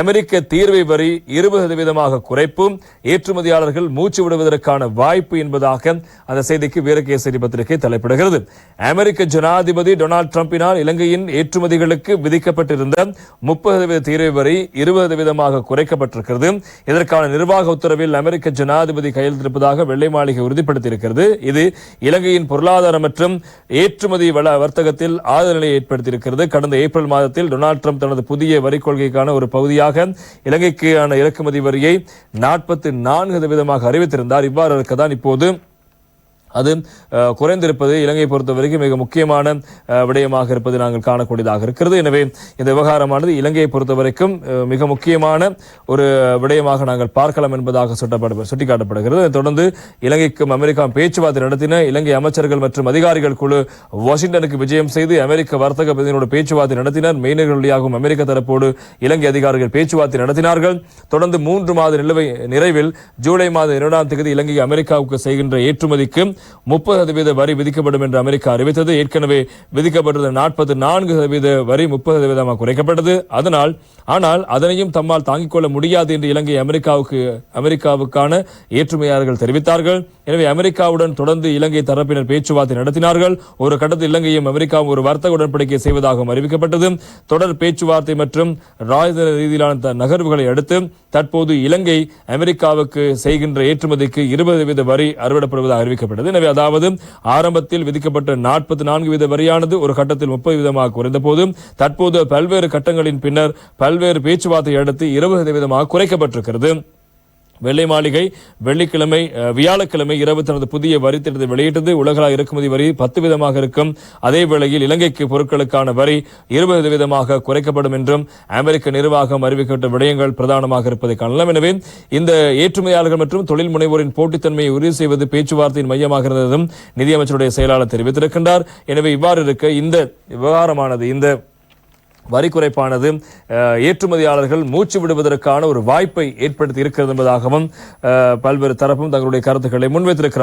அமெரிக்க தீர்வை வரி 20% குறைப்பும் ஏற்றுமதியாளர்கள் மூச்சு விடுவதற்கான வாய்ப்பு என்பதாக அந்த செய்திக்கு வீரகேசரி பத்திரிகை தலைப்பிடுகிறது. அமெரிக்க ஜனாதிபதி டொனால்டு டிரம்பினால் இலங்கையின் ஏற்றுமதிகளுக்கு விதிக்கப்பட்டிருந்த 30% தீர்வை வரி 20% குறைக்கப்பட்டிருக்கிறது. இதற்கான நிர்வாக உத்தரவில் அமெரிக்க ஜனாதிபதி கையெழுத்திருப்பதாக வெள்ளை மாளிகை உறுதிப்படுத்தியிருக்கிறது. இது இலங்கையின் பொருளாதார மற்றும் ஏற்றுமதி வர்த்தகத்தில் ஆதரவை ஏற்படுத்தியிருக்கிறது. கடந்த ஏப்ரல் மாதத்தில் டொனால்டு டிரம்ப் தனது புதிய வரி கொள்கைக்கான ஒரு பகுதியாக இலங்கைக்கான இறக்குமதி வரியை 44% அறிவித்திருந்தார். இவ்வாறு இருக்கதான் இப்போது அது குறைந்திருப்பது இலங்கை பொறுத்தவரைக்கும் மிக முக்கியமான விடயமாக இருப்பது நாங்கள் காணக்கூடியதாக இருக்கிறது. எனவே இந்த விவகாரமானது இலங்கையை பொறுத்தவரைக்கும் மிக முக்கியமான ஒரு விடயமாக நாங்கள் பார்க்கலாம் என்பதாக சுட்டிக்காட்டப்படுகிறது. தொடர்ந்து இலங்கைக்கும் அமெரிக்கா பேச்சுவார்த்தை நடத்தின இலங்கை அமைச்சர்கள் மற்றும் அதிகாரிகள் குழு வாஷிங்டனுக்கு விஜயம் செய்து அமெரிக்க வர்த்தக பிரதிநிதிகளோடு பேச்சுவார்த்தை நடத்தினர். மெய்நிகர் வழியாகவும் அமெரிக்க தரப்போடு இலங்கை அதிகாரிகள் பேச்சுவார்த்தை நடத்தினார்கள். தொடர்ந்து 3 மாத நிறைவில் ஜூலை மாதம் 2ஆம் தேதி இலங்கை அமெரிக்காவுக்கு செய்கின்ற ஏற்றுமதிக்கு 30% வரி விதிக்கப்படும் என்று அமெரிக்கா அறிவித்தது. ஏற்கனவே விதிக்கப்பட்டது 44% வரி 30% குறைக்கப்பட்டது. ஆனால் அதனையும் தம்மால் தாங்கிக் கொள்ள முடியாது என்று இலங்கை அமெரிக்காவுக்கான ஏற்றுமதியாளர்கள் தெரிவித்தார்கள். எனவே அமெரிக்காவுடன் தொடர்ந்து இலங்கை தரப்பினர் பேச்சுவார்த்தை நடத்தினார்கள். ஒரு கட்டத்தில் இலங்கையும் அமெரிக்காவும் ஒரு வர்த்தக உடன்படிக்கை செய்வதாகவும் அறிவிக்கப்பட்டது. தொடர் பேச்சுவார்த்தை மற்றும் ராஜதந்திர ரீதியிலான நகர்வுகளை அடுத்து தற்போது இலங்கை அமெரிக்காவுக்கு செய்கின்ற ஏற்றுமதிக்கு 20% வரி அறவிடப்படுவதாக அறிவிக்கப்பட்டது. எனவே அதாவது ஆரம்பத்தில் விதிக்கப்பட்ட 44% வரியானது ஒரு கட்டத்தில் 30% குறைந்த போது தற்போது பல்வேறு கட்டங்களின் பின்னர் பல்வேறு பேச்சுவார்த்தை அடுத்து 20% குறைக்கப்பட்டிருக்கிறது. வெள்ளை மாளிகை வியாழக்கிழமை இரவு தனது புதிய வரி திட்டத்தை வெளியிட்டது. உலக இறக்குமதி வரி 10% இருக்கும். அதே வேளையில் இலங்கைக்கு பொருட்களுக்கான வரி 20% குறைக்கப்படும் என்றும் அமெரிக்க நிர்வாகம் அறிவிக்கப்பட்ட விடயங்கள் பிரதானமாக இருப்பதை காணலாம். எனவே இந்த ஏற்றுமதியாளர்கள் மற்றும் தொழில் முனைவோரின் போட்டித்தன்மையை உறுதி செய்வது பேச்சுவார்த்தையின் மையமாக இருந்ததும் நிதியமைச்சருடைய செயலாளர் தெரிவித்திருக்கின்றார். எனவே இவ்வாறு இருக்க இந்த விவகாரமானது இந்த வரி குறைப்பானது ஏற்றுமதியாளர்கள் மூச்சு விடுவதற்கான ஒரு வாய்ப்பை ஏற்படுத்தி இருக்கிறது என்பதாகவும் பல்வேறு தரப்பும் தங்களுடைய கருத்துக்களை முன்வைத்திருக்கிறார்கள்.